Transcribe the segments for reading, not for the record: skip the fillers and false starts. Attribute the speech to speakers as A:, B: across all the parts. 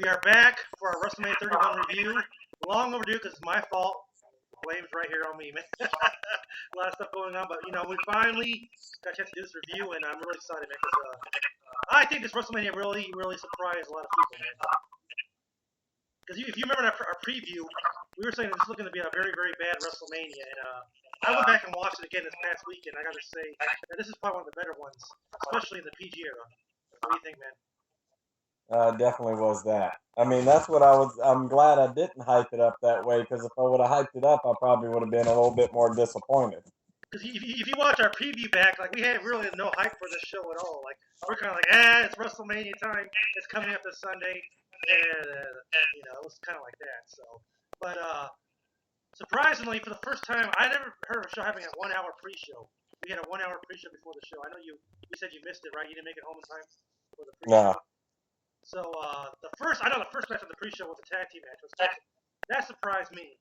A: We are back for our WrestleMania 31 review. Long overdue because it's my fault. Blame's right here on me, man. A lot of stuff going on, but we finally got a chance to do this review, and I'm really excited, man. Because I think this WrestleMania really surprised a lot of people, man. Because if you remember our preview, we were saying this is looking to be a very bad WrestleMania, and I went back and watched it again this past weekend. I got to say that this is probably one of the better ones, especially in the PG era. What do you think, man?
B: Definitely was that. I mean, that's what I'm glad I didn't hype it up that way, because if I would have hyped it up, I probably would have been a little bit more disappointed.
A: Because if you watch our preview back, like, we had really no hype for this show at all. Like, we're kind of like, it's WrestleMania time. It's coming up this Sunday. And, it was kind of like that. So, but surprisingly, for the first time, I never heard of a show having a 1 hour pre-show. We had a 1 hour pre-show before the show. I know you said you missed it, right? You didn't make it home in time for the pre-show.
B: No.
A: So, the first match of the pre-show was a tag team match. That surprised me.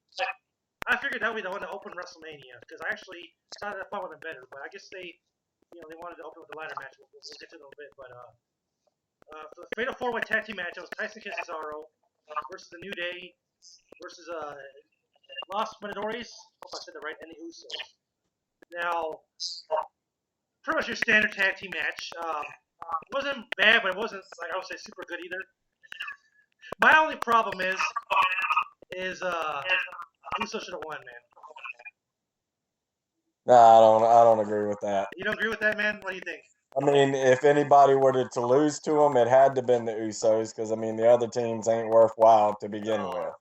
A: I figured that would be the one to open WrestleMania, because I actually thought that would have been better. But I guess they wanted to open with the ladder match. We'll get to it in a little bit. But for the Fatal 4-Way Tag Team match, it was Tyson Kidd Cesaro versus the New Day versus Los Matadores. Hope I said that right. And the Usos. Now, pretty much your standard tag team match. It wasn't bad, but it wasn't, like, I would say, super good either. My only problem is Usos should have won, man.
B: No, I don't agree with that.
A: You don't agree with that, man? What do you think?
B: I mean, if anybody were to lose to them, it had to have been the Usos, because, I mean, the other teams ain't worthwhile to begin with.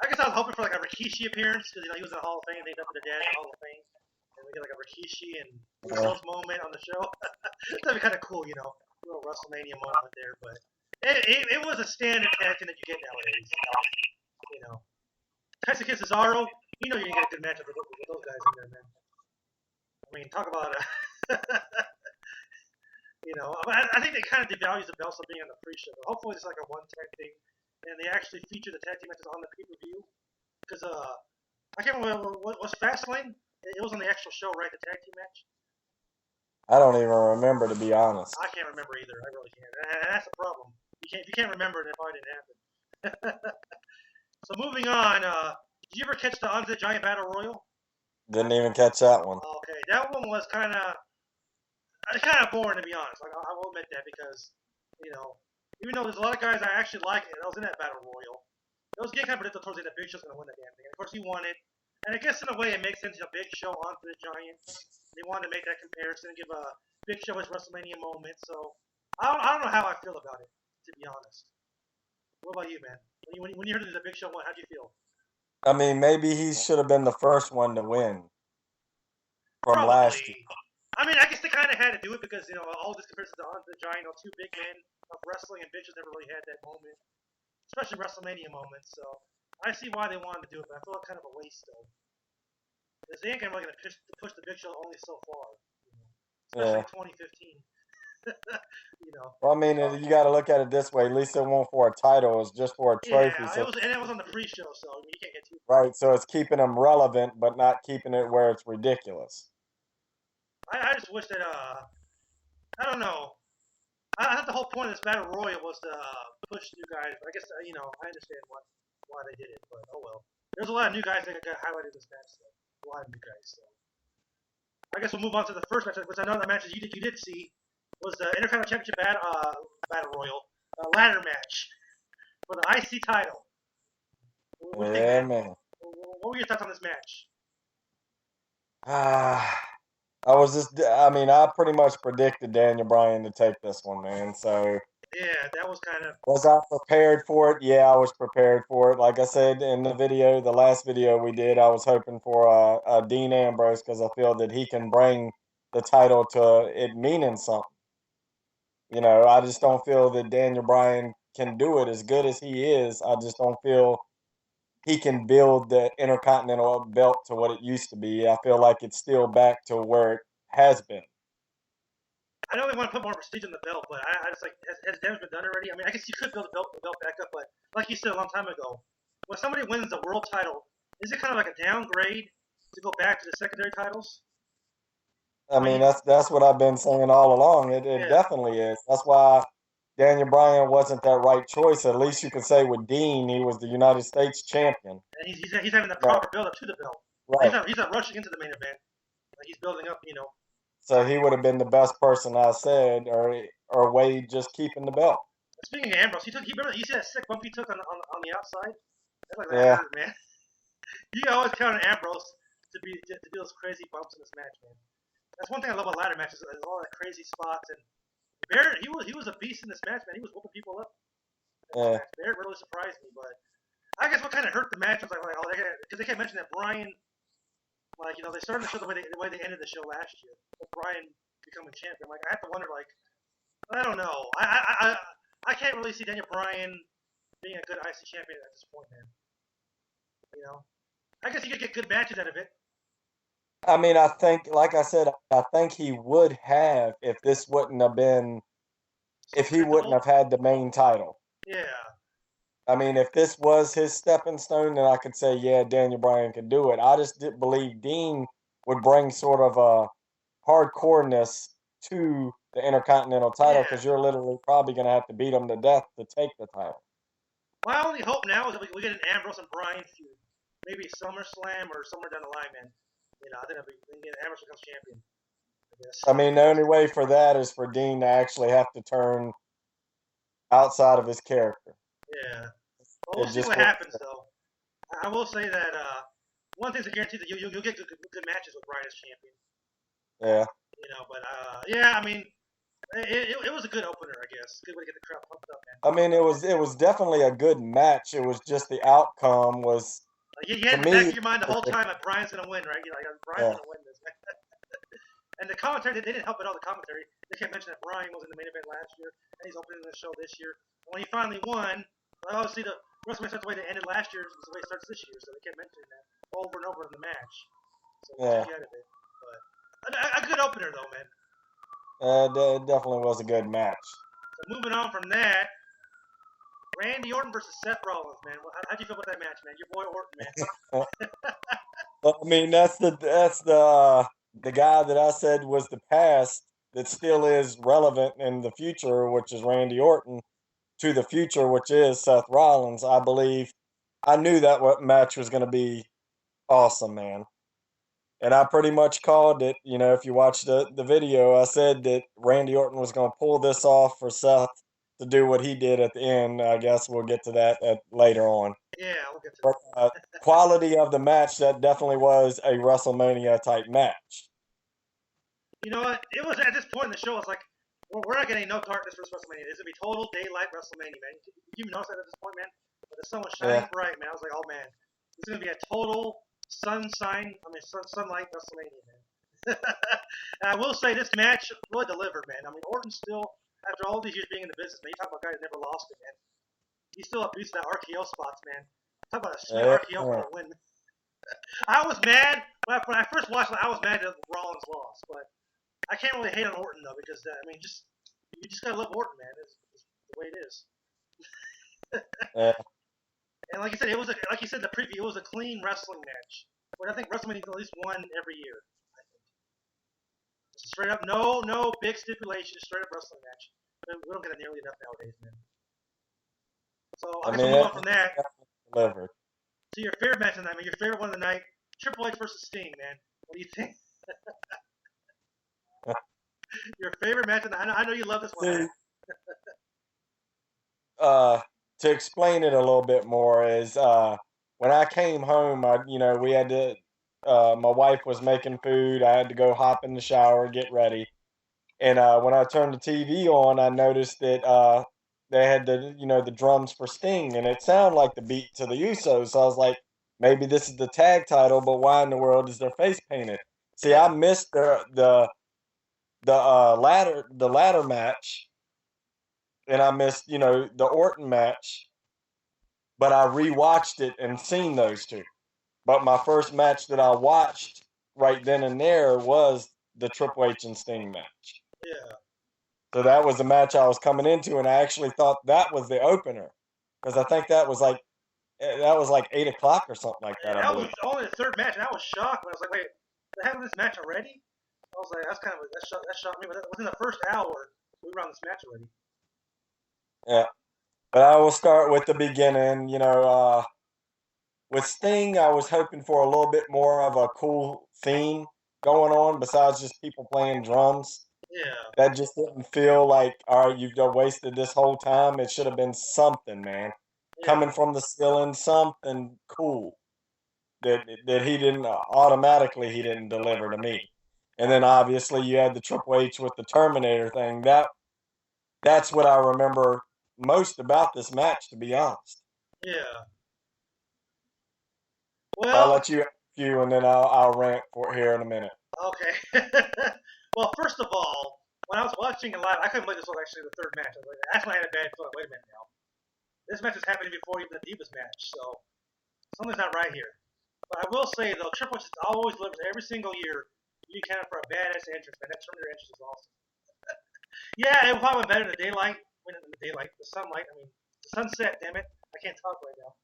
A: I guess I was hoping for, like, a Rikishi appearance, because, he was in the Hall of Fame. They dumped their dad in the Hall of Fame. And we get, like, a Rikishi and Usos moment on the show. That'd be kind of cool, a little WrestleMania moment there. But it was a standard tag team that you get nowadays. Tyson Kidd Cesaro, you're going to get a good matchup with those guys in there, man. I mean, talk about I think they kind of devalues the belts of being on the pre-show. But hopefully it's like a one-time thing, and they actually feature the tag team matches on the pay-per-view. Because I can't remember, was Fastlane? It was on the actual show, right? The tag team match.
B: I don't even remember, to be honest.
A: I can't remember either. I really can't. And that's the problem. If you can't remember it, it probably didn't happen. So moving on, did you ever catch the Andre the Giant Battle Royal?
B: Didn't even catch that one.
A: Okay, that one was kind of boring, to be honest. Like, I will admit that, because even though there's a lot of guys I actually like, and I was in that Battle Royal, it was getting kind of predictable towards the end that Big Show's going to win the damn thing. And of course, he won it. And I guess in a way it makes sense. Big Show onto the Giant. They wanted to make that comparison and give a Big Show his WrestleMania moment. So I don't know how I feel about it, to be honest. What about you, man? When you heard of the Big Show won, how'd you feel?
B: I mean, maybe he should have been the first one to win from
A: Probably.
B: last year.
A: I mean, I guess they kind of had to do it because, all this comparison to Andre the Giant, two big men of wrestling, and Big Show never really had that moment, especially WrestleMania moments. So I see why they wanted to do it, but I feel like kind of a waste, though. Because they ain't really going to push the Big Show only so far, especially in 2015.
B: Well, I mean, you got to look at it this way. At least it won't for a title; it's just for a trophy.
A: Yeah, it was on the pre-show, so you can't get too
B: right. So it's keeping them relevant, but not keeping it where it's ridiculous.
A: I just wish that I don't know. I thought the whole point of this Battle Royal was to push new guys. But I guess I understand why they did it, but oh well. There's a lot of new guys that got highlighted this match, so a lot of new guys. So I guess we'll move on to the first match, which I know the matches you did see. Was the Intercontinental Championship Battle Royal ladder match for the IC title. What do you think, man? What were your thoughts on this match?
B: I pretty much predicted Daniel Bryan to take this one, man. So
A: yeah, that was kind of.
B: Was I prepared for it? Yeah, I was prepared for it. Like I said in the last video we did, I was hoping for a Dean Ambrose, because I feel that he can bring the title to it meaning something. I just don't feel that Daniel Bryan can do it as good as he is. I just don't feel he can build the Intercontinental belt to what it used to be. I feel like it's still back to where it has been.
A: I know they want to put more prestige on the belt, but I just like, has damage been done already? I mean, I guess you could build the belt back up, but like you said a long time ago, when somebody wins the world title, is it kind of like a downgrade to go back to the secondary titles?
B: I mean, that's what I've been saying all along. It definitely is. That's why Daniel Bryan wasn't that right choice. At least you could say with Dean, he was the United States champion.
A: And he's having the
B: No,
A: proper build up to the belt.
B: right.
A: He's not rushing into the main event. Like he's building up, you know.
B: So he would have been the best person I said, or Wade just keeping the belt.
A: Speaking of Ambrose, remember you see that sick bump he took on the outside? That's like that
B: Yeah.
A: hurt, man. You can always count on Ambrose to do those crazy bumps in this match, man. That's one thing I love about ladder matches, is all that crazy spots. And Barrett, he was a beast in this match, man. He was whooping people up.
B: Yeah.
A: Barrett really surprised me, but I guess what kind of hurt the match was like oh, because they kept mentioning that Bryan, like they started the show the way they ended the show last year, with Bryan becoming champion. Like I have to wonder, like I don't know, I can't really see Daniel Bryan being a good IC champion at this point, man. I guess you could get good matches out of it.
B: I mean, I think, like I said, I think he would have if this wouldn't have been, if he wouldn't have had the main title.
A: Yeah.
B: I mean, if this was his stepping stone, then I could say, yeah, Daniel Bryan could do it. I just didn't believe Dean would bring sort of a hardcoreness to the Intercontinental title because you're literally probably going to have to beat him to death to take the title.
A: My only hope now is that we get an Ambrose and Bryan feud. Maybe SummerSlam or somewhere down the line, man. I think Ambrose becomes champion. I guess.
B: I mean, the only way for that is for Dean to actually have to turn outside of his character.
A: Yeah. Well, we'll see what happens, though. I will say that one thing's a guarantee that you'll get good matches with Bryan as champion.
B: Yeah.
A: But yeah, I mean, it was a good opener, I guess. Good way to get the crowd pumped up, man.
B: I mean, it was definitely a good match. It was just the outcome was.
A: You had in the back of your mind the whole time that Bryan's gonna win, right? Bryan's gonna win this. And the commentary, they didn't help at all. The commentary, they kept mentioning that Bryan was in the main event last year, and he's opening the show this year. And when he finally won, obviously the WrestleMania starts the way they ended last year, is the way it starts this year. So they kept mentioning that over and over in the match. So we'll get out of it. But a good opener though, man.
B: It definitely was a good match.
A: So moving on from that, Randy Orton versus Seth Rollins, man. How'd you feel about that match, man? Your boy Orton, man.
B: I mean, that's the guy that I said was the past that still is relevant in the future, which is Randy Orton, to the future, which is Seth Rollins. I believe I knew that match was going to be awesome, man. And I pretty much called it. If you watch the video, I said that Randy Orton was going to pull this off for Seth to do what he did at the end. I guess we'll get to that later on.
A: Yeah, we'll get to
B: that. Quality of the match, that definitely was a WrestleMania type match.
A: You know what? It was at this point in the show, it's like, we're not getting no darkness for this WrestleMania. It's going to be total daylight WrestleMania, man. You notice that at this point, man? But the sun was shining bright, man. I was like, oh, man. It's going to be a total sunlight WrestleMania, man. And I will say this match really delivered, man. I mean, Orton still, after all these years being in the business, man, you talk about a guy that never lost it, man. He's still up used to that RKO spots, man. Talk about a sweet RKO for the win. I was mad when I first watched it. I was mad that Rollins lost, but I can't really hate on Orton though because you just gotta love Orton, man. It's the way it is. And like you said, like you said in the preview, it was a clean wrestling match. But I think WrestleMania is at least one every year. I think. Straight up, no big stipulation, straight up wrestling match. We don't get it nearly enough nowadays, man. So I guess we'll move on from that.
B: Delivered.
A: So your favorite match of the night, man. Your favorite one of the night, Triple H versus Sting, man. What do you think? Your favorite match of the night. I know you love this one.
B: To explain it a little bit more is when I came home, we had to. My wife was making food. I had to go hop in the shower, get ready, and when I turned the TV on, I noticed that they had the drums for Sting, and it sounded like the beat to the Usos. So I was like, maybe this is the tag title, but why in the world is their face painted? See, I missed the ladder match, and I missed the Orton match, but I rewatched it and seen those two. But my first match that I watched right then and there was the Triple H and Sting match.
A: Yeah.
B: So that was the match I was coming into, and I actually thought that was the opener because I think that was like 8 o'clock or something like that.
A: Yeah, that was only the third match, and I was shocked when I was like, "Wait, they're having this match already?" I was like, "That shocked me." But within the first hour, we were on this match already.
B: Yeah. But I will start with the beginning. With Sting, I was hoping for a little bit more of a cool theme going on besides just people playing drums.
A: Yeah,
B: That just didn't feel like, all right, you've wasted this whole time. It should have been something, man.
A: yeah,
B: Coming from the ceiling, something cool that he didn't deliver to me. And then obviously you had the Triple H with the Terminator thing. That's what I remember most about this match, to be honest.
A: yeah.
B: I'll
A: Well,
B: let you and then I'll rant for here in a minute.
A: okay. Well, first of all, when I was watching it live, I couldn't believe this was actually the third match. I was like, that's when I had a bad feeling. Wait a minute now. This match was happening before even the Divas match, so something's not right here. But I will say though, Triple H always delivers every single year. You count for a badass entrance, man. That Terminator entrance is awesome. Yeah, it probably went better in the daylight. When in the daylight, the sunlight. I mean, the sunset. Damn it, I can't talk right now.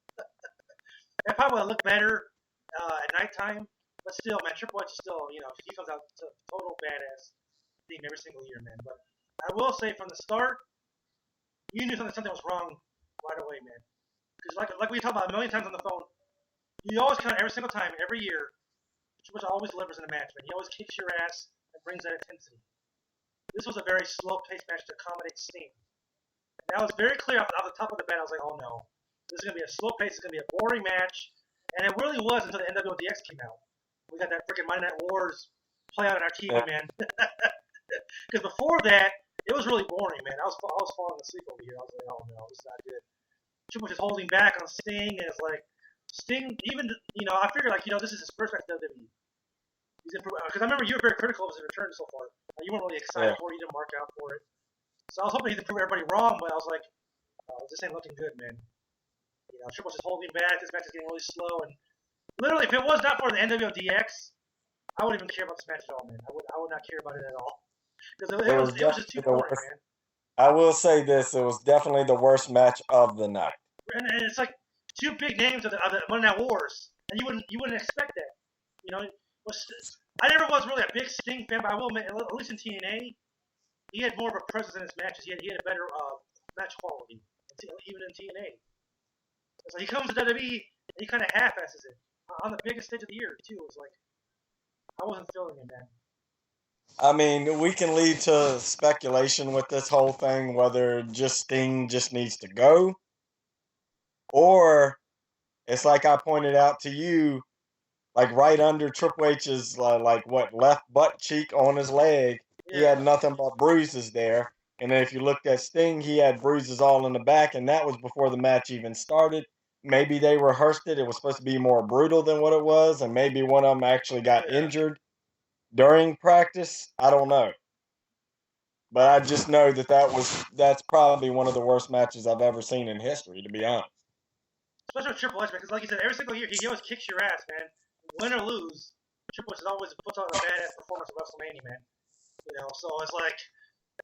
A: It probably would look better at nighttime. But still, man, Triple H is still, he comes out to total badass theme every single year, man. But I will say from the start, you knew something was wrong right away, man. Because like we talked about a million times on the phone, you always count every single time, every year, Triple H always delivers in a match, man. He always kicks your ass and brings that intensity. This was a very slow-paced match to accommodate Sting. And I was very clear off the top of the bat. I was like, oh no, this is gonna be a slow pace. It's gonna be a boring match, and it really was until the NWO DX came out. We got that freaking Monday Night Wars play out on our TV,
B: Yeah.
A: man. Because before that, it was really boring, man. I was falling asleep over here. I was like, oh no, this is not good. Triple H is holding back on Sting, and it's like Sting. Even I figured this is his first match in WWE. He's improved because I remember you were very critical of his return so far. You weren't really excited for it. You didn't mark out for it. So I was hoping he'd prove everybody wrong, but I was like, this ain't looking good, man. Triple H is holding back. This match is getting really slow, and literally, if it was not for the NWO DX, I wouldn't even care about this match at all, man. I would not care about it at all because it was just too boring, man.
B: I will say this: it was definitely the worst match of the night.
A: And it's like two big names of the Monday Night Wars, and you wouldn't expect that. I never was really a big Sting fan, but I will admit, at least in TNA, he had more of a presence in his matches. He had a better match quality, even in TNA. So he comes to WWE and he kind of half-asses it on the biggest stage of the year too. It was like I wasn't feeling it, man.
B: I mean, we can lead to speculation with this whole thing, whether Sting just needs to go, or it's like I pointed out to you, like right under Triple H's left butt cheek on his leg, he had nothing but bruises there. And then if you looked at Sting, he had bruises all in the back, and that was before the match even started. Maybe they rehearsed it. It was supposed to be more brutal than what it was, and maybe one of them actually got injured during practice. I don't know. But I just know that's probably one of the worst matches I've ever seen in history, to be honest.
A: Especially with Triple H, because like you said, every single year he always kicks your ass, man. Win or lose, Triple H always puts on a badass performance at WrestleMania, man. So it's like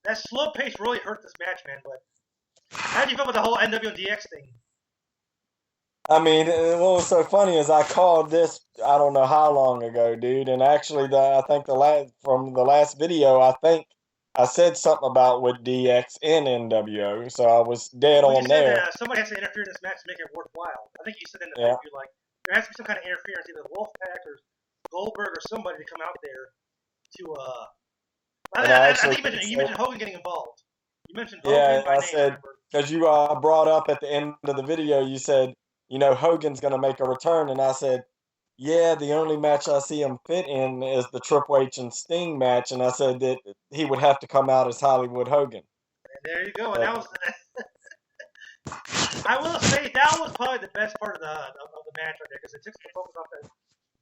A: that slow pace really hurt this match, man. But how do you feel about the whole NWO DX thing?
B: I mean, what was so funny is I called this I don't know how long ago, dude, and actually I think from the last video I think I said something about with DX and NWO, so I was dead on there.
A: That, somebody has to interfere in this match to make it worthwhile. I think you said in the interview like there has to be some kind of interference, either Wolfpack or Goldberg or somebody to come out there to. I think you mentioned Hogan getting involved. You mentioned Hogan by name.
B: Said because you brought up at the end of the video, you said Hogan's going to make a return, and I said, yeah, the only match I see him fit in is the Triple H and Sting match, and I said that he would have to come out as Hollywood Hogan.
A: And there you go, and that was. I will say that was probably the best part of the match right there because it took the focus off that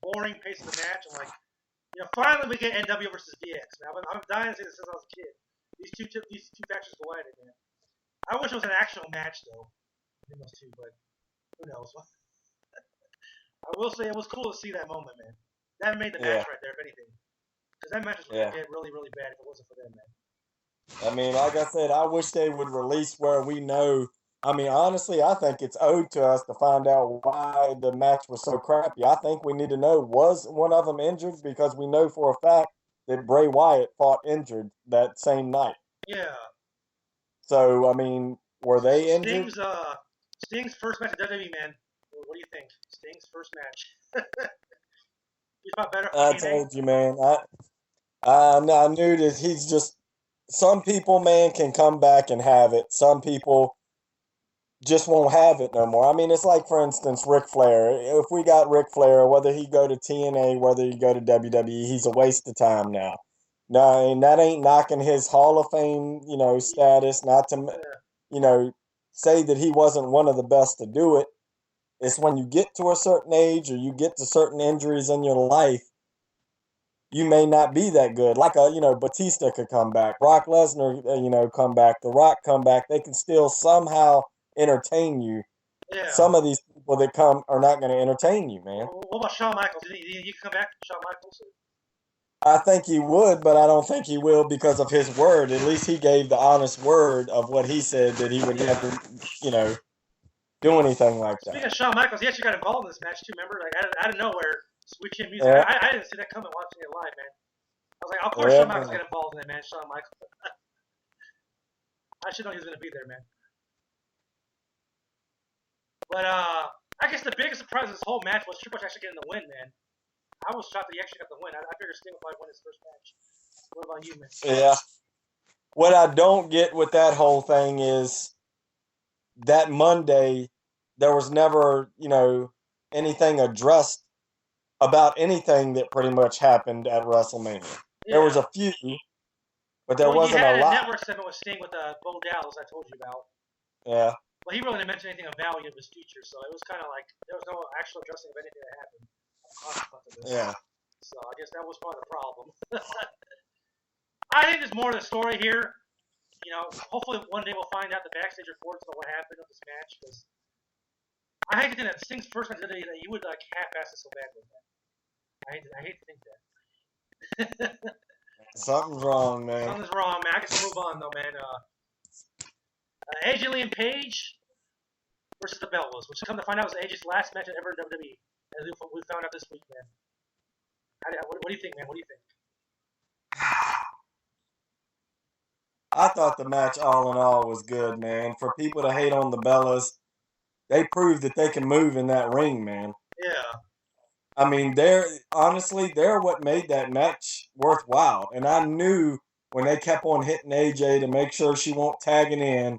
A: boring pace of the match and finally we get NW versus DX. Man, I'm dying to see this since I was a kid. These two factions go at it, man. I wish it was an actual match though, between those two, but who knows? I will say it was cool to see that moment, man. That made the match right there, if anything, because that match was going to get really, really bad if it wasn't for them, man.
B: I mean, like I said, I wish they would release where we know. I mean, honestly, I think it's owed to us to find out why the match was so crappy. I think we need to know, was one of them injured? Because we know for a fact that Bray Wyatt fought injured that same night.
A: Yeah.
B: So, I mean, Were they injured?
A: Sting's first match at WWE, man. What do you think? Sting's first match. He's about better.
B: I told you, man. I knew that he's just. Some people, man, can come back and have it. Some people just won't have it no more. I mean, it's like, for instance, Ric Flair. If we got Ric Flair, whether he go to TNA, whether he go to WWE, he's a waste of time now. No, and that ain't knocking his Hall of Fame, status. Not to, say that he wasn't one of the best to do it. It's when you get to a certain age or you get to certain injuries in your life, you may not be that good. Like Batista could come back, Brock Lesnar, come back, The Rock come back. They can still somehow entertain you.
A: Yeah.
B: Some of these people that come are not going to entertain you, man.
A: What about Shawn Michaels? Did he come back, Shawn Michaels?
B: I think he would, but I don't think he will because of his word. At least he gave the honest word of what he said, that he would never, do anything like that.
A: Speaking of Shawn Michaels, he actually got involved in this match too. Remember, like out of nowhere, Sweet Chin Music.
B: Yeah.
A: I didn't see that coming watching it live, man. I was like, of course Shawn Michaels got involved in that, man. Shawn Michaels. I should know he was gonna be there, man. But I guess the biggest surprise of this whole match was Triple H actually getting the win, man. I was shocked that he actually got the win. I figured Sting would probably win his first match. What about you, man?
B: Yeah. What I don't get with that whole thing is that Monday there was never, anything addressed about anything that pretty much happened at WrestleMania. Yeah. There was a few, but there wasn't a lot.
A: He had a network segment with Sting with Bo Dallas I told you about.
B: Yeah.
A: But he really didn't mention anything of value of his future, so it was kind of like there was no actual addressing of anything that happened.
B: Yeah.
A: So I guess that was part of the problem. I think there's more to the story here. Hopefully one day we'll find out the backstage reports of what happened with this match. Because I hate to think that Sting's first match that you would half-ass it so bad with that. I hate to think that.
B: Something's wrong, man.
A: Something's wrong, man. I guess we'll move on though, man. AJ Lee and Paige versus the Bellas, which come to find out was AJ's last match ever in WWE. As we found out this week, man. What do you think, man? What do you think?
B: I thought the match, all in all, was good, man. For people to hate on the Bellas, they proved that they can move in that ring, man.
A: Yeah.
B: I mean, they're what made that match worthwhile. And I knew when they kept on hitting AJ to make sure she won't tagging in,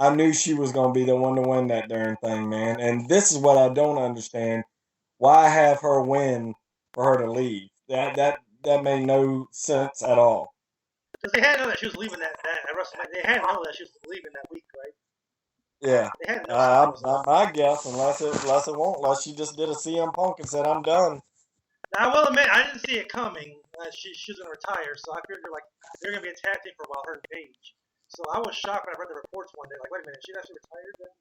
B: I knew she was going to be the one to win that darn thing, man. And this is what I don't understand. Why have her win for her to leave? That made no sense at all.
A: Because they had to know that she was leaving that at WrestleMania. They had to know that she was leaving that week, right?
B: Yeah.
A: They had to know
B: I guess, unless she just did a CM Punk and said, I'm done.
A: Now, I will admit, I didn't see it coming. She was going to retire, so I figured they're going to be a tag team for a while, her and Paige. So I was shocked when I read the reports one day. Like, wait a minute, she actually retired then?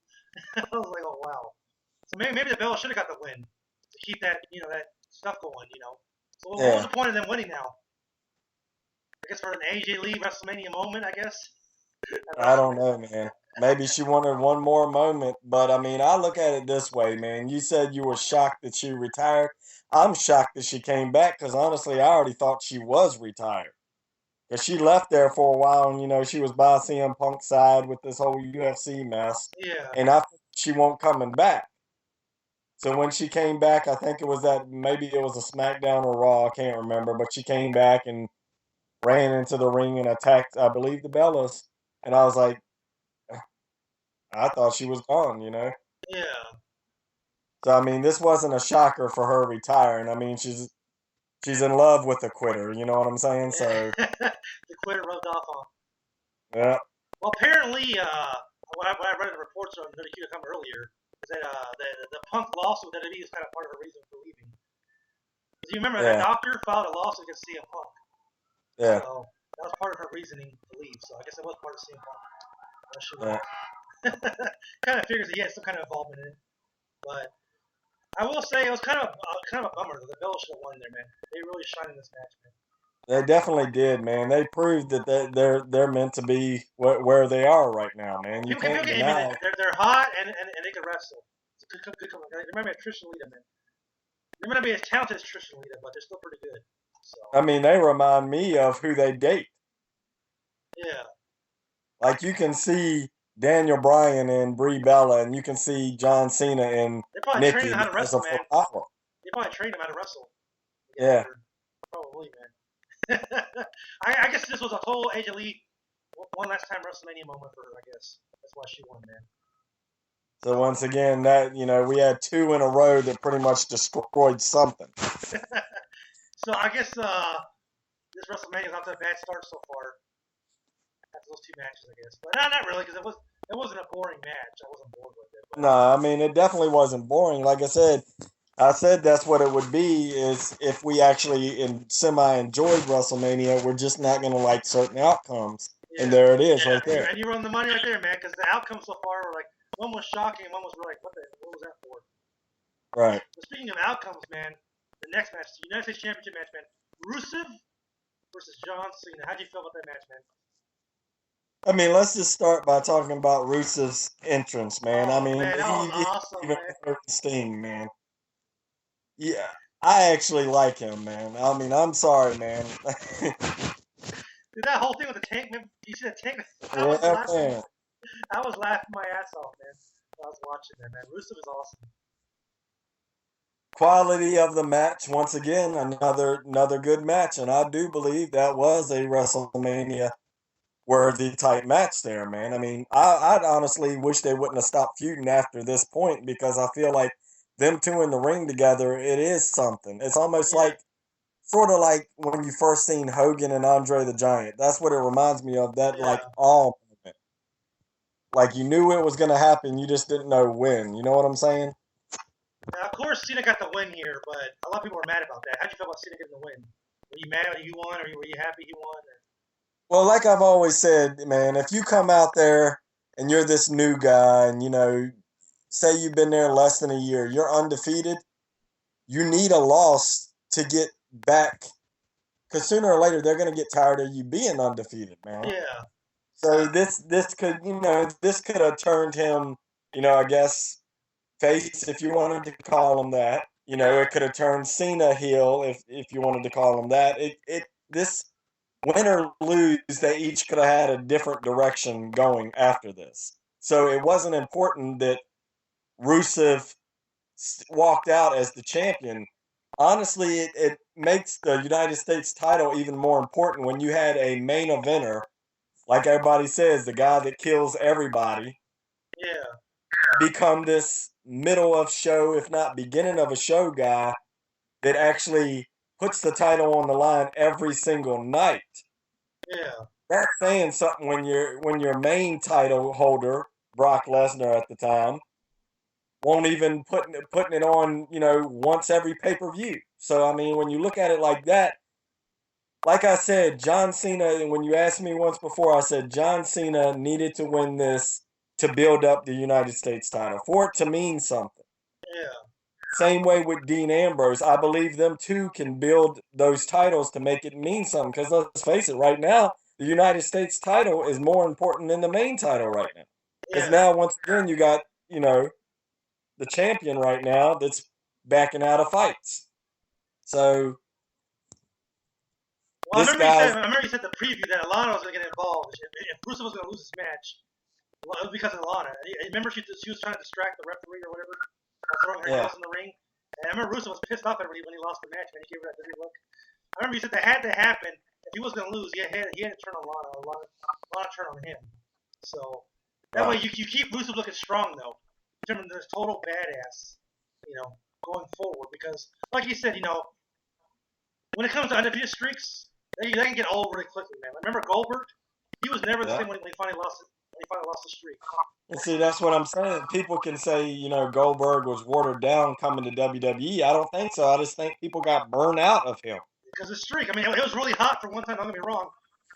A: I was like, oh, wow. So maybe the Bellas should have got the win to keep that, that stuff going, So what was the point of them winning now? I guess for an AJ Lee WrestleMania moment, I guess?
B: I don't know, man. Maybe she wanted one more moment. But, I mean, I look at it this way, man. You said you were shocked that she retired. I'm shocked that she came back because, honestly, I already thought she was retired. Because she left there for a while and, she was by CM Punk's side with this whole UFC mess.
A: Yeah.
B: And I think she won't coming back. So when she came back, I think maybe it was a SmackDown or Raw, I can't remember. But she came back and ran into the ring and attacked, I believe, the Bellas. And I was like, I thought she was gone,
A: Yeah.
B: So, I mean, this wasn't a shocker for her retiring. I mean, she's in love with the quitter, you know what I'm saying? So
A: the quitter rubbed off on.
B: Yeah.
A: Well, apparently, what I read in the reports on WWE earlier is that the Punk lawsuit with WWE is kind of part of her reason for leaving. Because you remember the doctor filed a lawsuit against CM Punk.
B: Yeah.
A: So that was part of her reasoning to leave. So I guess it was part of CM Punk. Kind of figures that he had some kind of involvement in it. But I will say it was kind of a bummer that the Bellas should have won there, man. They really shined in this match, man.
B: They definitely did, man. They proved that they're meant to be where they are right now, man. You can't deny it.
A: They're hot and they can wrestle. It's a good they might be Trish and Lita, man. They might not be as talented as Trish and Lita, but they're still pretty good. So.
B: I mean, they remind me of who they date.
A: Yeah.
B: Like, you can see Daniel Bryan and Brie Bella, and you can see John Cena and
A: They probably trained
B: Nikki
A: him how to
B: as a
A: wrestle,
B: full
A: man.
B: power.
A: They probably trained him how to wrestle.
B: Yeah.
A: Probably, man. I guess this was a total Age Elite one last time WrestleMania moment for her, I guess. That's why she won, man.
B: So once again, that we had 2 in a row that pretty much destroyed something.
A: So I guess this WrestleMania's off to a bad start so far. After those 2 matches, I guess. But not really, because it wasn't a boring match. I wasn't bored with it. But,
B: No, I mean it definitely wasn't boring. Like I said that's what it would be is if we actually enjoyed WrestleMania, we're just not going to like certain outcomes. Yeah. And there it is, right there.
A: And you run the money right there, man, because the outcomes so far were like, one was shocking, and one was like, what was that for?
B: Right.
A: But speaking of outcomes, man, the next match, the United States Championship match, man, Rusev versus John Cena. How'd you feel about that match, man?
B: I mean, let's just start by talking about Rusev's entrance, man.
A: Oh, I mean, man, that was awesome, man.
B: Steam, man. Yeah, I actually like him, man. I mean, I'm sorry, man.
A: Dude, that whole thing with the tank, man. You see the tank? I was laughing my ass off, man. I was watching that, man. Rusev is awesome.
B: Quality of the match, once again, another good match, and I do believe that was a WrestleMania worthy type match there, man. I mean, I'd honestly wish they wouldn't have stopped feuding after this point because I feel like them 2 in the ring together, it is something. It's almost like, sort of like when you first seen Hogan and Andre the Giant. That's what it reminds me of, that like all moment. Like you knew it was going to happen, you just didn't know when. You know what I'm saying?
A: Now, of course, Cena got the win here, but a lot of people were mad about that. How'd you feel about Cena getting the win? Were you mad that he won, or were you happy he won?
B: Well, like I've always said, man, if you come out there and you're this new guy and, say you've been there less than a year, you're undefeated, you need a loss to get back. Because sooner or later, they're going to get tired of you being undefeated, man.
A: Yeah.
B: So this could, this could have turned him, I guess, face, if you wanted to call him that. It could have turned Cena heel, if you wanted to call him that. This win or lose, they each could have had a different direction going after this. So it wasn't important that Rusev walked out as the champion. Honestly, it makes the United States title even more important when you had a main eventer, like everybody says, the guy that kills everybody, become this middle of show, if not beginning of a show guy that actually puts the title on the line every single night.
A: Yeah.
B: That's saying something when your main title holder, Brock Lesnar at the time, won't even putting it on, once every pay-per-view. So I mean, when you look at it like that, like I said, John Cena, when you asked me once before, I said John Cena needed to win this to build up the United States title, for it to mean something.
A: Yeah.
B: Same way with Dean Ambrose. I believe them 2 can build those titles to make it mean something. Because let's face it, right now, the United States title is more important than the main title right now. Because now, once again, you got, the champion right now that's backing out of fights. So,
A: well, I remember you said the preview that Alana was going to get involved. If Rusev was going to lose this match, well, it was because of Alana. Remember she was trying to distract the referee or whatever, throwing her heels in the ring. And I remember Rusev was pissed off at her when he lost the match, man. He gave her that dirty look. I remember you said that had to happen. If he was going to lose, he had to turn on Lana, or Lana turn on him. So that way you keep Rusev looking strong, though. You turn him into this total badass, going forward. Because, like you said, when it comes to undefeated streaks, they can get old really quickly, man. Remember Goldberg? He was never the same when he finally lost it. He finally lost the streak.
B: And see, that's what I'm saying. People can say, Goldberg was watered down coming to WWE. I don't think so. I just think people got burned out of him.
A: Because the streak, I mean, it was really hot for one time, don't get me wrong.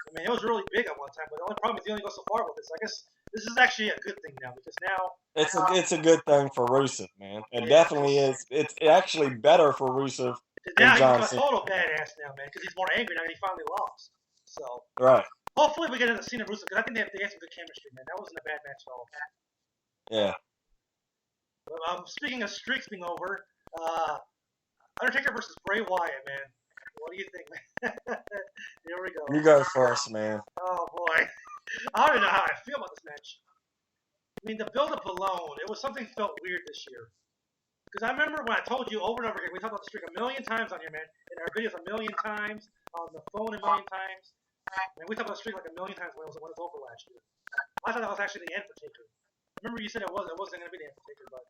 A: I mean, it was really big at one time, but the only problem is he only goes so far with this. I guess this is actually a good thing now, because now...
B: It's a good thing for Rusev, man. It definitely is. It's actually better for Rusev than John Cena.
A: He's a total badass now, man, because he's more angry now that he finally lost. So...
B: Right.
A: Hopefully we get into Cena Rusev, because I think they have some good chemistry, man. That wasn't a bad match at all.
B: Yeah.
A: Speaking of streaks being over, Undertaker versus Bray Wyatt, man. What do you think, man? Here we go.
B: You go first, man.
A: Oh, boy. I don't even know how I feel about this match. I mean, the build-up alone, it was something felt weird this year. Because I remember when I told you over and over again, we talked about the streak a million times on here, man, in our videos a million times, on the phone a million times. And we talked about the streak like a million times when it was over last year. I thought that was actually the end for Taker. I remember you said it wasn't going to be the end for Taker, but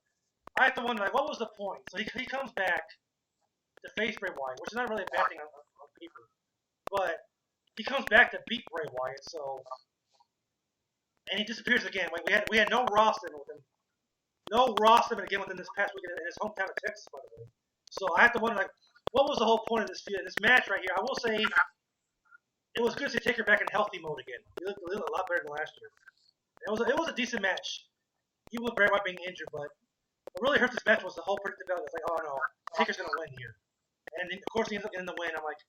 A: I had to wonder, like, what was the point? So he comes back to face Bray Wyatt, which is not really a bad thing on paper, but he comes back to beat Bray Wyatt, so, and he disappears again. We had no Raw segment with him. No Raw segment again within this past weekend in his hometown of Texas, by the way. So I have to wonder, like, what was the whole point of this match right here? I will say it was good to take her back in healthy mode again. He looked a lot better than last year. It was a decent match, even with Bray Wyatt being injured. But what really hurt this match was the whole predictability. It's like, oh no, Taker's gonna win here, and of course he ends up getting the win. I'm like,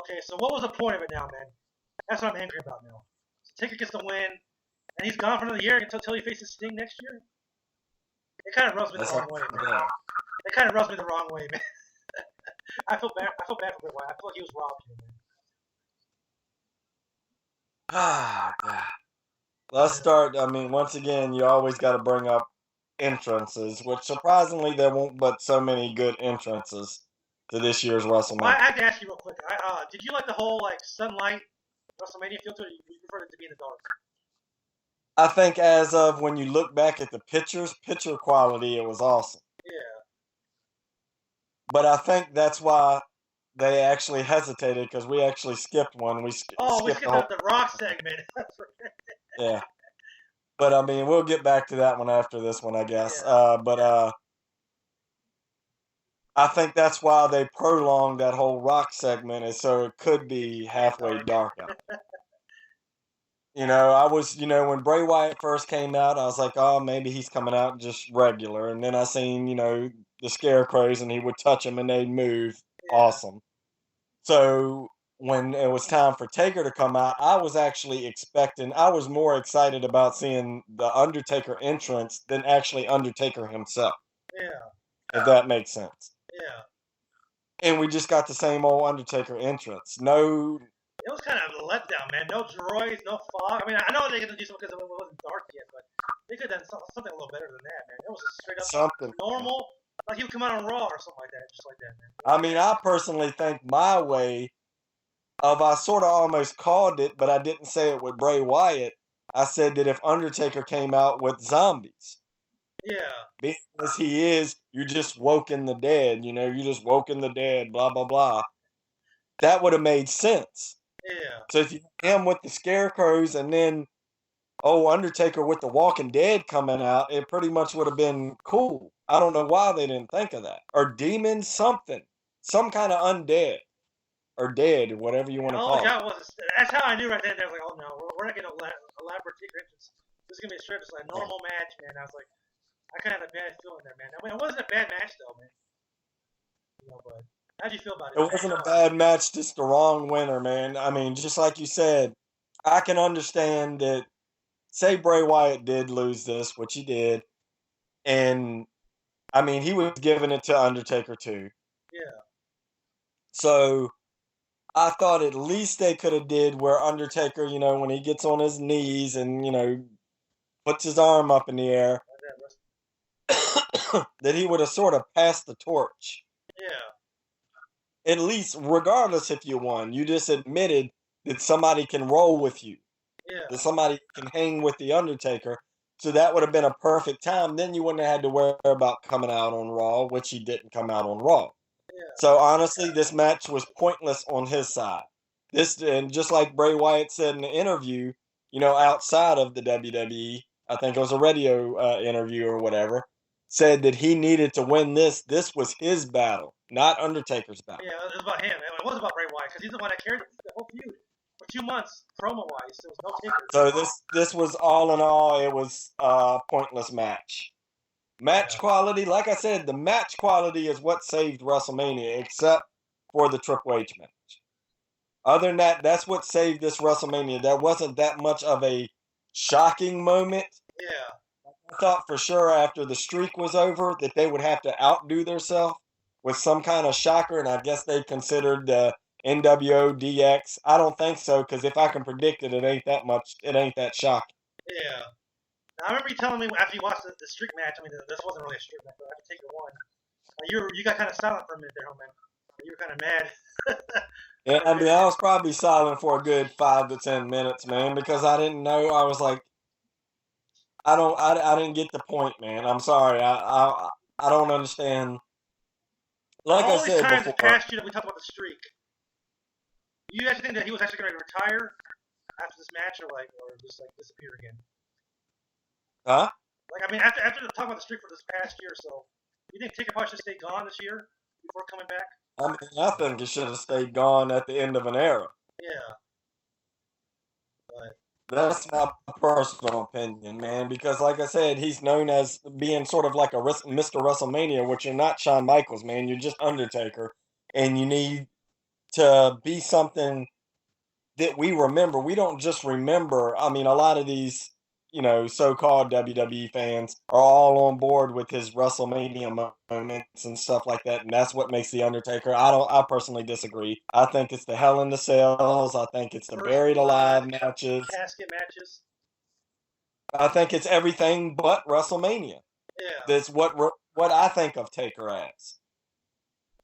A: okay, so what was the point of it now, man? That's what I'm angry about now. So Taker gets the win, and he's gone for another year until he faces Sting next year. It kind of rubs me the wrong way, man. It kind of rubs me the wrong way, man. I feel bad for Bray Wyatt. I feel like he was robbed here, man.
B: Ah, God. Let's start. I mean, once again, you always got to bring up entrances, which surprisingly there won't but so many good entrances to this year's WrestleMania.
A: Well, I have to ask you real quick. Did you like the whole like sunlight WrestleMania feel to it? You preferred it to be in the dark?
B: I think as of when you look back at the picture quality, it was awesome.
A: Yeah.
B: But I think that's why they actually hesitated, because we actually skipped one. We skipped
A: the Rock segment.
B: Yeah. But I mean, we'll get back to that one after this one, I guess.
A: Yeah.
B: I think that's why they prolonged that whole Rock segment, is so it could be halfway dark out. I was, when Bray Wyatt first came out, I was like, oh, maybe he's coming out just regular. And then I seen, the Scarecrows, and he would touch them and they'd move. Yeah. Awesome. So when it was time for Taker to come out, I was more excited about seeing the Undertaker entrance than actually Undertaker himself.
A: Yeah.
B: If that makes sense.
A: Yeah.
B: And we just got the same old Undertaker entrance.
A: It was kind of a letdown, man. No droids, no fog. I mean, I know they could do something because it wasn't dark yet, but they could have done something a little better than that, man. It was just straight up normal, like he would come out on Raw or something like that, just like that, man.
B: I mean, I personally think my way I sort of almost called it, but I didn't say it with Bray Wyatt. I said that if Undertaker came out with zombies.
A: Yeah.
B: Being as he is, you're just woken the dead, you just woken the dead, blah, blah, blah. That would have made sense.
A: Yeah.
B: So if you him with the Scarecrows and then, Undertaker with the Walking Dead coming out, it pretty much would have been cool. I don't know why they didn't think of that. Or demons, something. Some kind of undead. Or dead, or whatever you want to call it.
A: That's how I knew right then. I was like, oh no, we're not going to elaborate Taker entrance. This is going to be straight just like a normal match, man. I was like, I kind of had a bad feeling there, man. I mean, it wasn't a bad match, though, man. But how'd you feel about it?
B: It wasn't a bad match, just the wrong winner, man. I mean, just like you said, I can understand that, say Bray Wyatt did lose this, which he did, and, I mean, he was giving it to Undertaker, too.
A: Yeah.
B: So I thought at least they could have did where Undertaker, when he gets on his knees and, puts his arm up in the air, that he would have sort of passed the torch.
A: Yeah.
B: At least, regardless if you won, you just admitted that somebody can roll with you.
A: Yeah.
B: That somebody can hang with the Undertaker. So that would have been a perfect time. Then you wouldn't have had to worry about coming out on Raw, which he didn't come out on Raw.
A: Yeah.
B: So honestly, this match was pointless on his side. And just like Bray Wyatt said in the interview, outside of the WWE, I think it was a radio interview or whatever, said that he needed to win this. This was his battle, not Undertaker's battle.
A: Yeah, it was about him. It was about Bray Wyatt because he's the one that carried the whole feud for 2 months, promo-wise. There was no Taker.
B: So this was all in all, it was a pointless match. Match quality, like I said, the match quality is what saved WrestleMania, except for the Triple H match. Other than that, that's what saved this WrestleMania. There wasn't that much of a shocking moment.
A: Yeah.
B: I thought for sure after the streak was over that they would have to outdo themselves with some kind of shocker, and I guess they considered the NWO DX. I don't think so, because if I can predict it, it ain't that shocking.
A: Yeah. I remember you telling me after you watched the streak match. I mean, this wasn't really a streak match, but after Taker won, you got kind of silent for a minute there, homie. You were kind of mad.
B: Yeah, I mean, I was probably silent for a good 5 to 10 minutes, man, because I didn't know. I was like, I didn't get the point, man. I'm sorry. I don't understand. Like I
A: All these
B: said
A: times
B: before,
A: the past year that we talked about the streak, you actually think that he was actually going to retire after this match, or just like disappear again?
B: huh?
A: Like, I mean, after the talk about the streak for this past year, so you think Taker probably should stay gone this year before coming back?
B: I mean, I think it should have stayed gone at the end of an era.
A: Yeah. But
B: That's my personal opinion, man, because like I said, he's known as being sort of like a Mr. WrestleMania, which you're not Shawn Michaels, man. You're just Undertaker, and you need to be something that we remember. We don't just remember. I mean, a lot of these, so-called WWE fans are all on board with his WrestleMania moments and stuff like that, and that's what makes the Undertaker. I personally disagree. I think it's the Hell in the Cells. I think it's the
A: First
B: Buried Alive
A: Blood,
B: matches.
A: casket matches.
B: I think it's everything but WrestleMania.
A: Yeah.
B: That's what I think of Taker as.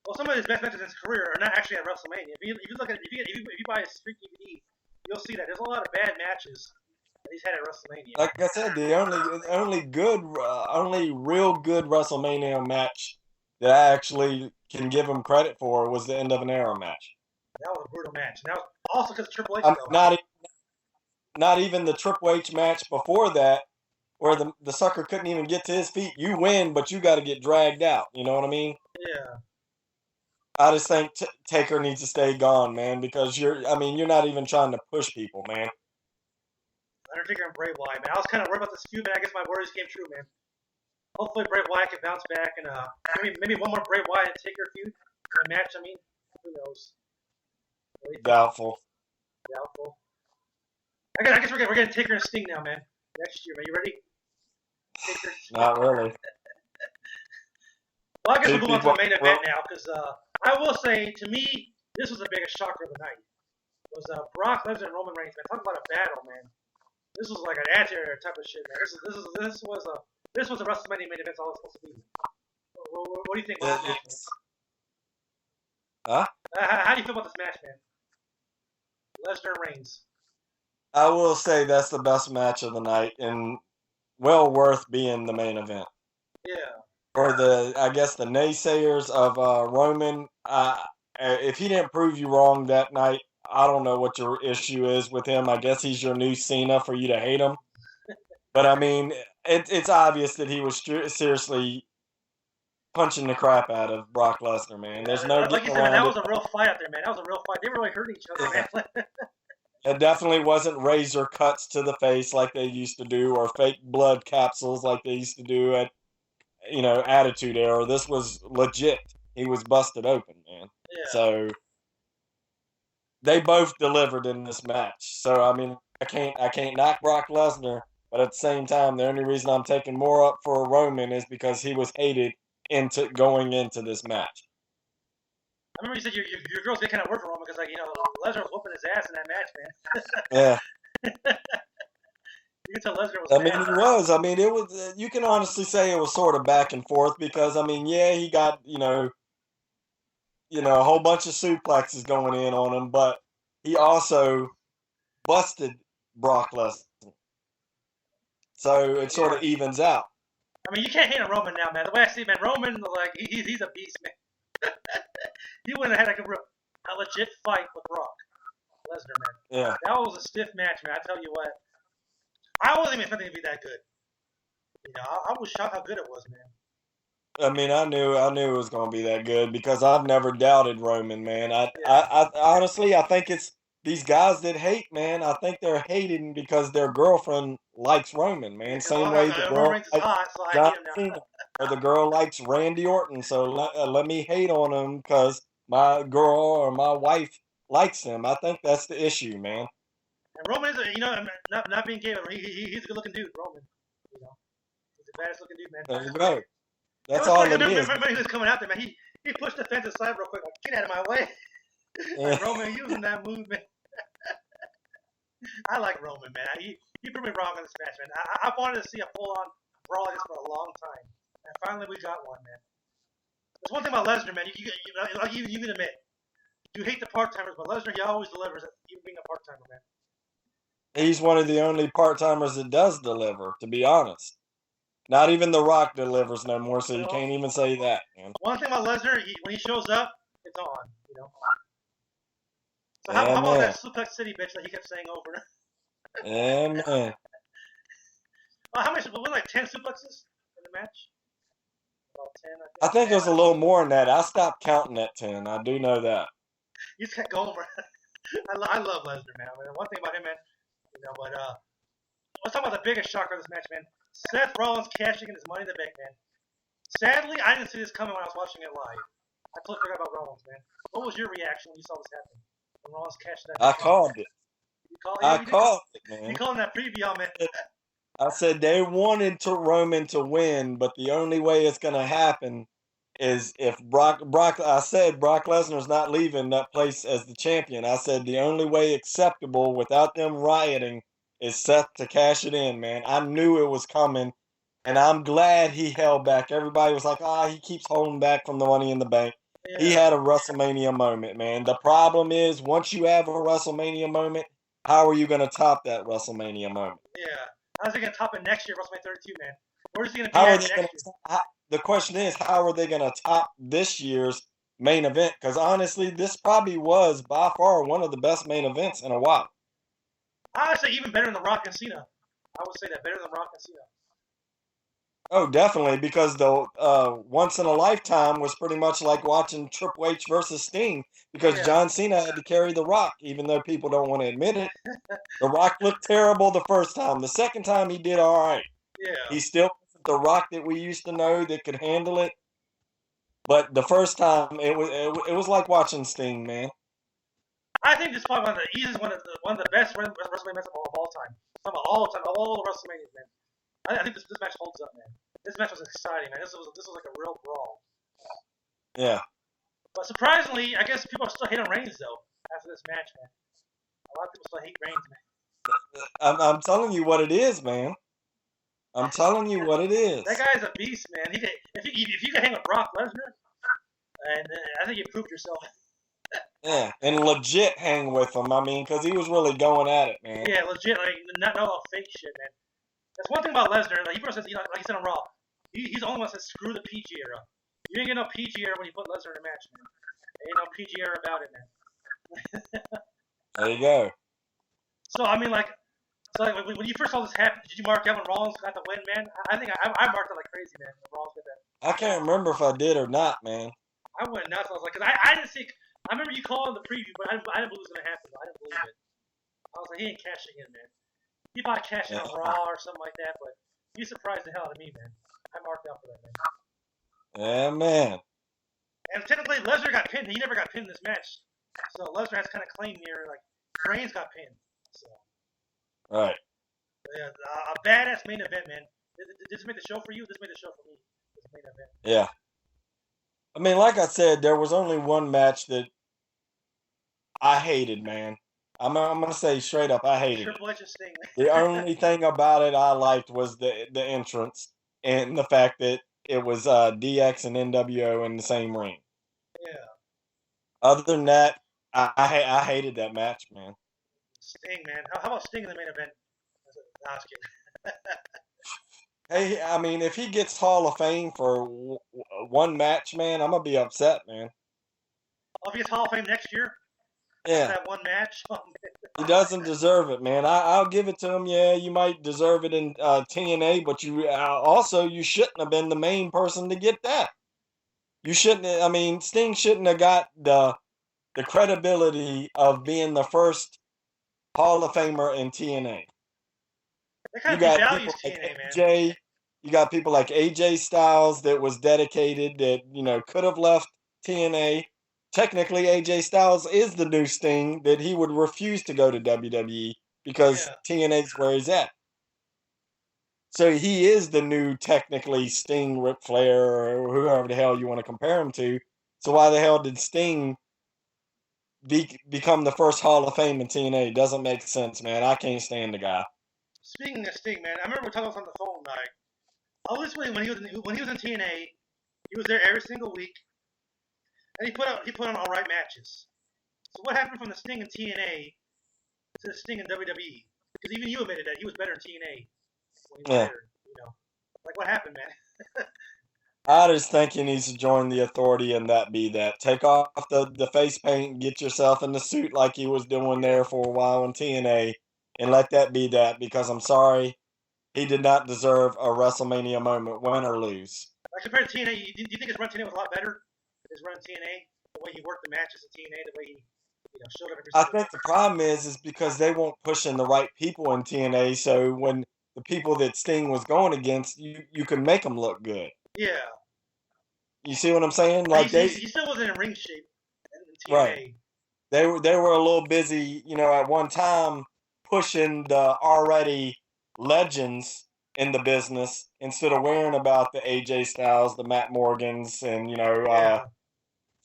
A: Well, some of his best matches in his career are not actually at WrestleMania. If you look at if you buy his streak DVD, you'll see that there's a lot of bad matches that he's had at WrestleMania.
B: Like I said, the only real good WrestleMania match that I actually can give him credit for was the end of an era match.
A: That was a brutal match. And that was also because Triple H.
B: Not even the Triple H match before that, where the sucker couldn't even get to his feet. You win, but you got to get dragged out. You know what I mean?
A: Yeah.
B: I just think Taker needs to stay gone, man, because you're not even trying to push people, man.
A: Undertaker and Bray Wyatt, man. I was kind of worried about this feud, but I guess my worries came true, man. Hopefully Bray Wyatt can bounce back and maybe one more Bray Wyatt and Taker feud match. I mean, who knows?
B: Doubtful.
A: I guess we're getting Taker and Sting now, man. Next year, man. You ready? Taker.
B: Not really.
A: Well, I guess we'll move on to the main event now, because I will say, to me, this was the biggest shocker of the night. It was Brock Lesnar and Roman Reigns, man. Talk about a battle, man. This was like an anti-air type of shit, man. This was a WrestleMania main event. All it's supposed to be. What do you think?
B: Huh?
A: How do you feel about this match, man? Lesnar and Reigns.
B: I will say that's the best match of the night and well worth being the main event.
A: Yeah.
B: For the naysayers of Roman, if he didn't prove you wrong that night, I don't know what your issue is with him. I guess he's your new Cena for you to hate him. But I mean, it's obvious that he was seriously punching the crap out of Brock Lesnar, man. There's no
A: like you said, man, that was a real fight out there, man. That was a real fight. They were really hurting each other, man.
B: It definitely wasn't razor cuts to the face like they used to do, or fake blood capsules like they used to do at, Attitude Era. This was legit. He was busted open, man.
A: Yeah.
B: So they both delivered in this match. So I mean, I can't knock Brock Lesnar, but at the same time, the only reason I'm taking more up for Roman is because he was hated going into this match.
A: I remember you said your girls get kind of work for Roman because, Lesnar was whooping his ass in that match, man.
B: Yeah.
A: You can tell Lesnar was.
B: I mean, he was. I mean, it was. You can honestly say it was sort of back and forth because, I mean, yeah, he got a whole bunch of suplexes going in on him, but he also busted Brock Lesnar. So it sort of evens out.
A: I mean, you can't hate on Roman now, man. The way I see it, man, Roman, he's a beast, man. He wouldn't have had a legit fight with Brock Lesnar, man.
B: Yeah.
A: That was a stiff match, man. I tell you what. I wasn't even expecting it to be that good. I was shocked how good it was, man.
B: I mean, I knew it was going to be that good because I've never doubted Roman, man. I honestly, I think it's these guys that hate, man. I think they're hating because their girlfriend likes Roman, man. Same way the girl likes John Cena, or the girl likes Randy Orton. So let me hate on him because my girl or my wife likes him. I think that's the issue, man.
A: And Roman is, not being gay, he's a good-looking dude, Roman. He's the baddest-looking dude, man.
B: There you go. That's all it is.
A: Remember he was coming out there, man. He pushed the fence aside real quick, like, get out of my way.
B: Yeah.
A: Like, Roman using that movement. I like Roman, man. He proved me wrong in this match, man. I wanted to see a full-on brawl like this for a long time, and finally we got one, man. There's one thing about Lesnar, man. You can admit you hate the part-timers, but Lesnar he always delivers, even being a part-timer, man.
B: He's one of the only part-timers that does deliver, to be honest. Not even The Rock delivers no more, so you can't even say that, man.
A: One thing about Lesnar, when he shows up, it's on, you know. So
B: Yeah,
A: how about
B: man.
A: that Suplex City bitch that he kept saying over?
B: Yeah, man.
A: How many? Was it like 10 suplexes in the match? About 10,
B: I think it was a little more than that. I stopped counting at 10. I do know that.
A: You just kept going, bro. I love Lesnar, man. I mean, one thing about him, man, you know, but let's talk about the biggest shocker of this match, man. Seth Rollins cashing in his Money in the Bank, man. Sadly, I didn't see this coming when I was watching it live. I totally forgot about Rollins, man. What was your reaction when you saw this happen? When Rollins cashed that?
B: I called it.
A: You called
B: it, man.
A: You called in that preview, man.
B: I said they wanted Roman to win, but the only way it's going to happen is if Brock Lesnar's not leaving that place as the champion. I said the only way acceptable without them rioting is Seth to cash it in, man. I knew it was coming, and I'm glad he held back. Everybody was like, he keeps holding back from the Money in the Bank. Yeah. He had a WrestleMania moment, man. The problem is, once you have a WrestleMania moment, how are you going to top that WrestleMania moment?
A: Yeah. How's he going to top it next year, WrestleMania 32, man? Where's he going to be at next year?
B: The question is, how are they going to top this year's main event? Because honestly, this probably was by far one of the best main events in a while.
A: I would say even better than The Rock and Cena. I would say that better than Rock and Cena.
B: Oh, definitely, because the once in a lifetime was pretty much like watching Triple H versus Sting, because John Cena had to carry The Rock, even though people don't want to admit it. The Rock looked terrible the first time. The second time he did all right.
A: Yeah.
B: He still wasn't The Rock that we used to know that could handle it. But the first time it was like watching Sting, man.
A: I think this is probably one of the best WrestleMania matches of all time. I'm talking about all time, all the WrestleManias, man. I think this match holds up, man. This match was exciting, man. This was like a real brawl.
B: Yeah.
A: But surprisingly, I guess people are still hating Reigns though after this match, man. A lot of people still hate Reigns, man.
B: I'm telling you what it is, man. I'm telling you what it is.
A: That guy's a beast, man. If you can hang with Brock Lesnar, and I think you proved yourself.
B: Yeah, and legit hang with him. I mean, because he was really going at it, man.
A: Yeah, legit, like not all fake shit, man. That's one thing about Lesnar. Like he says, like he said on Raw, he's the only one that says screw the PG era. You ain't get no PG era when you put Lesnar in a match, man. There ain't no PG era about it, man.
B: There you go.
A: So I mean, like when you first saw this happen, did you mark out when Rollins got the win, man? I think I marked it like crazy, man. When Rollins got that.
B: I can't remember if I did or not, man.
A: I went nuts. I was like, cause I didn't see. I remember you calling the preview, but I didn't believe it was gonna happen. I didn't believe it. I was like, he ain't cashing in, man. He probably cashed in on Raw or something like that, but he surprised the hell out of me, man. I marked out for that, man.
B: Yeah, man.
A: And technically, Lesnar got pinned. He never got pinned in this match. So Lesnar has kind of claimed here, like, Reigns got pinned. So.
B: Right.
A: Yeah, a badass main event, man. Did this make the show for you? This made the show for me. This main event.
B: Yeah. I mean, like I said, there was only one match that I hated, man. I'm gonna say straight up, I hated
A: Triple H's Sting.
B: The only thing about it I liked was the entrance and the fact that it was DX and NWO in the same ring.
A: Yeah.
B: Other than that, I hated that match, man.
A: Sting, man. How about Sting in the main event? No, I was kidding.
B: Hey, I mean, if he gets Hall of Fame for one match, man, I'm gonna be upset, man.
A: Oh, if he gets Hall of Fame next year?
B: Yeah.
A: That one match?
B: He doesn't deserve it, man. I'll give it to him. Yeah, you might deserve it in TNA, but you also you shouldn't have been the main person to get that. You shouldn't. I mean, Sting shouldn't have got the credibility of being the first Hall of Famer in TNA.
A: That kind of devalues TNA, man.
B: AJ, you got people like AJ Styles that was dedicated that could have left TNA. Technically, AJ Styles is the new Sting, that he would refuse to go to WWE because TNA is where he's at. So he is the new, technically, Sting, Ric Flair, or whoever the hell you want to compare him to. So why the hell did Sting become the first Hall of Fame in TNA. Doesn't make sense, man. I can't stand the guy.
A: Speaking of Sting, man, I remember talking on the phone like, obviously when he was in TNA, he was there every single week, and he put on all right matches. So what happened from the Sting in TNA to the Sting in WWE? Because even you admitted that he was better in TNA when he was there. You know, like what happened, man?
B: I just think he needs to join the Authority and that be that. Take off the face paint, get yourself in the suit like he was doing there for a while in TNA, and let that be that. Because I'm sorry, he did not deserve a WrestleMania moment, win or lose.
A: Like compared to TNA, do you think his run TNA was a lot better? His run TNA, the way he worked the matches in TNA, the way he showed up every
B: I
A: single
B: think the problem is because they weren't pushing the right people in TNA. So when the people that Sting was going against, you can make them look good.
A: Yeah.
B: You see what I'm saying? Like
A: he still wasn't in ring shape in TNA.
B: Right. They were a little busy, at one time pushing the already legends in the business instead of worrying about the AJ Styles, the Matt Morgans, and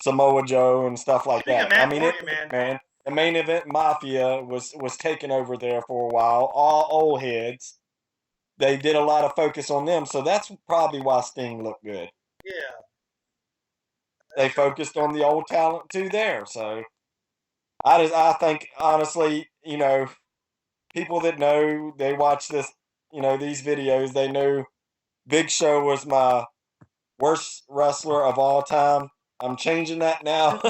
B: Samoa Joe and stuff like
A: Speaking
B: that.
A: of Matt Morgan, man,
B: the main event Mafia was taking over there for a while. All old heads. They did a lot of focus on them, so that's probably why Sting looked good.
A: Yeah.
B: They focused on the old talent too there, so I think honestly, people that know they watch this, these videos, they know Big Show was my worst wrestler of all time. I'm changing that now.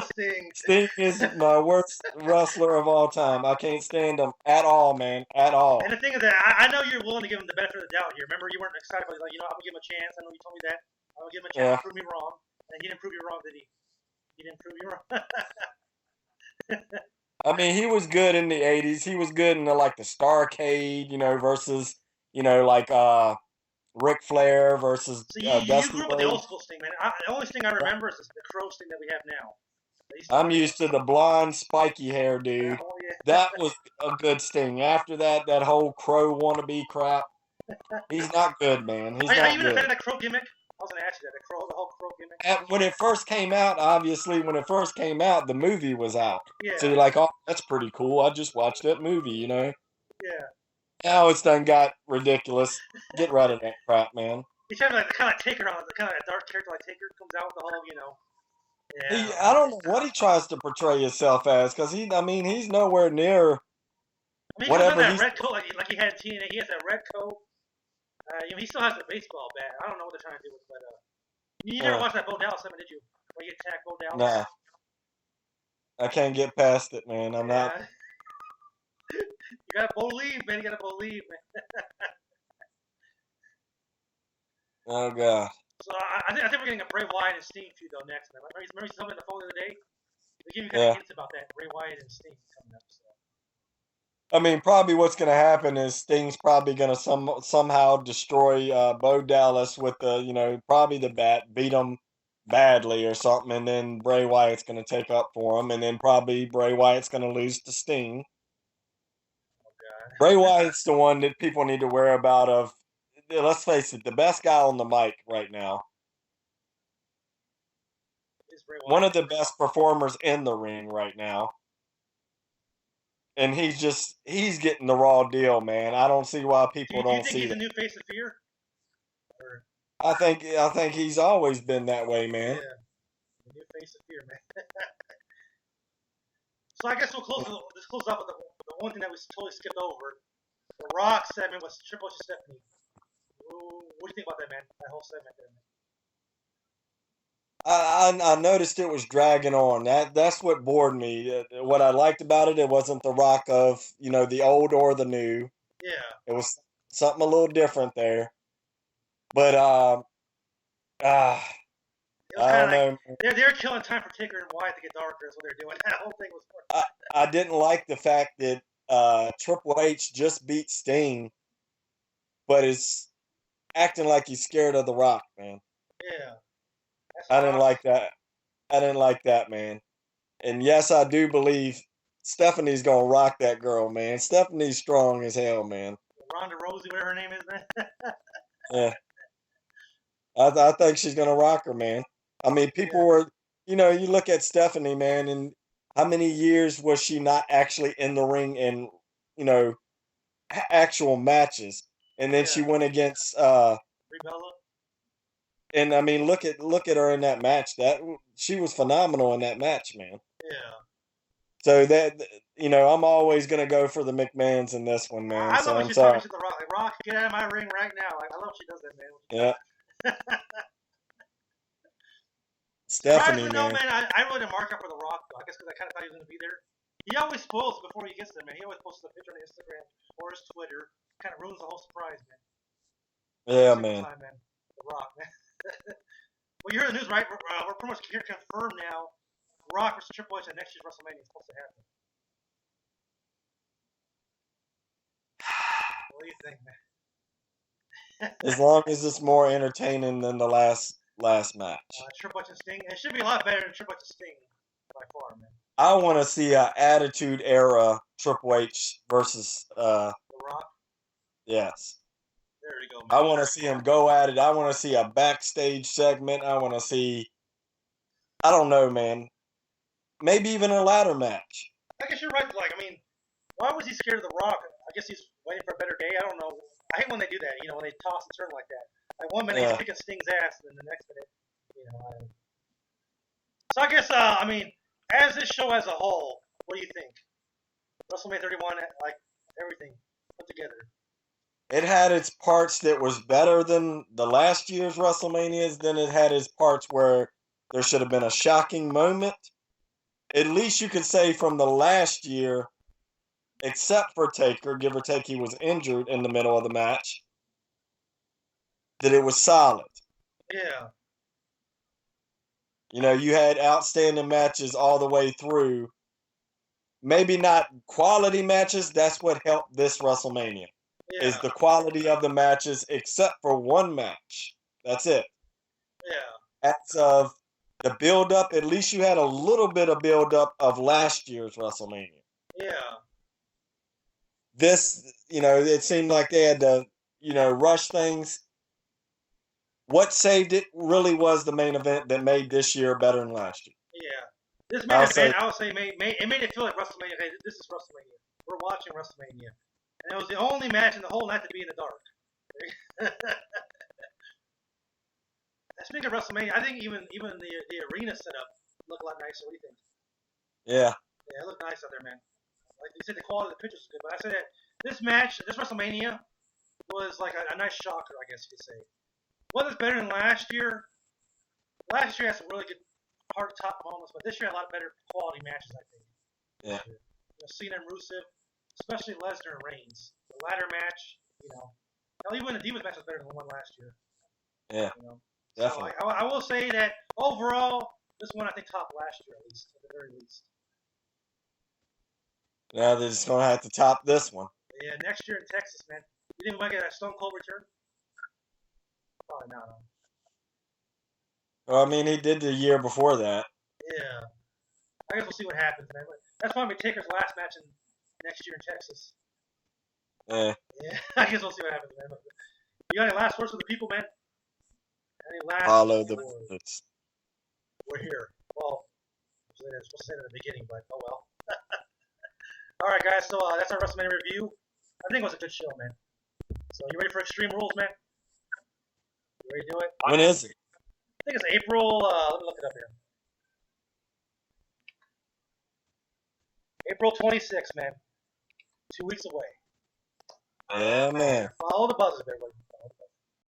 B: Sting is my worst wrestler of all time. I can't stand him at all, man, at all.
A: And the thing is that I know you're willing to give him the benefit of the doubt here. Remember, you weren't excited about it. Like, I'm gonna give him a chance. I know you told me that. I'm gonna give him a chance to prove me wrong. And he didn't prove you wrong, did he? He didn't prove you wrong.
B: I mean, he was good in the '80s. He was good in the Starcade, versus Ric Flair versus
A: so you
B: Dusty
A: grew up with the old school Sting, man. The only Sting I remember is the Crow Sting that we have now.
B: I'm used to the blonde, spiky hair dude.
A: Oh, yeah.
B: That was a good Sting. After that whole Crow wannabe crap, he's not good, man. He's not good.
A: Are you even a fan of that Crow gimmick? I was going to ask you that, the whole Crow gimmick.
B: When it first came out, the movie was out.
A: Yeah.
B: So you're like, oh, that's pretty cool. I just watched that movie,
A: Yeah.
B: Now it's done got ridiculous. Get rid of that crap, man.
A: He's kind of like Taker, the kind of dark character like Taker comes out with the whole, Yeah.
B: I don't know what he tries to portray himself as, because he's nowhere near
A: whatever. That red coat like he had in TNA. He has that red coat. He still has the baseball bat. I don't know what they're trying to do with it, but you never watched that Bo Dallas segment, did you? Where he attacked Bo Dallas?
B: Nah. I can't get past it, man. I'm not.
A: You gotta believe, man. You gotta believe, man.
B: Oh God.
A: So I think we're getting a Bray Wyatt and Sting feud though next, man. Remember you told me on the phone the other day? They gave me kind of hints about that Bray Wyatt and Sting coming up. So.
B: I mean, probably what's going to happen is Sting's probably going to somehow destroy Bo Dallas with the, probably the bat, beat him badly or something, and then Bray Wyatt's going to take up for him, and then probably Bray Wyatt's going to lose to Sting.
A: Oh, God.
B: Bray Wyatt's the one that people need to worry about. Let's face it, the best guy on the mic right now. One of the best performers in the ring right now. And he's getting the raw deal, man. I don't see why people don't see that. Do you think
A: he's the new face of fear? Or...
B: I think he's always been that way, man.
A: Yeah, the new face of fear, man. So I guess we'll close up with the one thing that we totally skipped over. The Rock segment was Triple H and Stephanie. What do you think about that, man? That whole segment there, man.
B: I noticed it was dragging on. That's what bored me. What I liked about it wasn't the Rock of the old or the new.
A: Yeah.
B: It was something a little different there. But I don't know.
A: They're killing time for Taker and Wyatt to get darker. Is what they're doing. That whole thing was.
B: I didn't like the fact that Triple H just beat Sting, but is acting like he's scared of the Rock, man.
A: Yeah.
B: I didn't like that, man. And yes, I do believe Stephanie's gonna rock that girl, man. Stephanie's strong as hell, man.
A: Ronda Rousey, whatever her name is, man.
B: Yeah. I think she's gonna rock her, man. I mean, people were, you look at Stephanie, man, and how many years was she not actually in the ring in, you know, actual matches? And then she
A: Yeah.
B: went against
A: Rebella.
B: and I mean look at her in that match. That she was phenomenal in that match, man.
A: Yeah.
B: So that I'm always gonna go for the McMahons in this one, man.
A: I love
B: So
A: when
B: I'm
A: she's talking
B: sorry.
A: to The Rock. Like, Rock, get out of my ring right now. Like, I love she does that, man.
B: Yeah, Stephanie,
A: Surprisingly, though,
B: man.
A: man, I really didn't mark out for The Rock, though. I guess because I kind of thought he was going to be there. He always spoils before he gets there, man. He always posts a picture on Instagram or his Twitter. Kind of ruins the whole surprise, man.
B: Yeah,
A: Every single
B: man.
A: time, man. The Rock, man. Well, you heard the news, right? We're pretty much here confirmed now. Rock versus Triple H at next year's WrestleMania is supposed to happen. What do you think, man?
B: As long as it's more entertaining than the last match.
A: Triple H and Sting. It should be a lot better than Triple H and Sting by far, man.
B: I want to see a Attitude Era Triple H versus
A: The Rock.
B: yes.
A: There you go, man.
B: I want to see him go at it. I want to see a backstage segment. I want to see. I don't know, man. Maybe even a ladder match.
A: I guess you're right. Like, I mean, why was he scared of The Rock? I guess he's waiting for a better day. I don't know. I hate when they do that. When they toss and turn like that. Like one minute he's kicking Sting's ass, and then the next minute, So I guess, I mean, as this show as a whole, what do you think? WrestleMania 31, like everything put together.
B: It had its parts that was better than the last year's WrestleManias. Then it had its parts where there should have been a shocking moment. At least you could say from the last year, except for Taker, give or take, he was injured in the middle of the match, that it was solid.
A: Yeah.
B: You had outstanding matches all the way through. Maybe not quality matches. That's what helped this WrestleMania.
A: Yeah.
B: Is the quality of the matches, except for one match. That's it.
A: Yeah.
B: As of the build-up, at least you had a little bit of build-up of last year's WrestleMania.
A: Yeah.
B: This, it seemed like they had to, rush things. What saved it really was the main event that made this year better than last year.
A: Yeah. This main event, I would say, it made it feel like WrestleMania. Hey, this is WrestleMania. We're watching WrestleMania. And it was the only match in the whole night to be in the dark. Speaking of WrestleMania, I think even the arena setup looked a lot nicer. What do you think?
B: Yeah.
A: Yeah, it looked nice out there, man. Like you said, the quality of the pictures was good. But I said that this match, this WrestleMania, was like a nice shocker, I guess you could say. Whether it's better than last year, last year had some really good hard-top moments, but this year had a lot better quality matches, I think.
B: Yeah.
A: Cena and Rusev, especially Lesnar and Reigns. The ladder match, Hell, even the Divas match was better than the one last year.
B: Yeah. Definitely.
A: So I will say that overall, this one I think topped last year at the very least.
B: Now they're just gonna have to top this one.
A: Yeah, next year in Texas, man. You think we might get a Stone Cold return? Probably not.
B: Well, I mean, he did the year before that.
A: Yeah. I guess we'll see what happens, man. That's probably Taker's last match next year in Texas.
B: Yeah.
A: Yeah. I guess we'll see what happens, man. You got any last words for the people, man? Any last
B: Follow the
A: words? We're here. Well, I was supposed to say that at the beginning, but oh well. All right, guys. So that's our WrestleMania review. I think it was a good show, man. So you ready for Extreme Rules, man? You ready to do it?
B: When is it?
A: I think it's April. Let me look it up here. April 26th, man. 2 weeks away.
B: Yeah, man.
A: Follow the buzzers, everybody.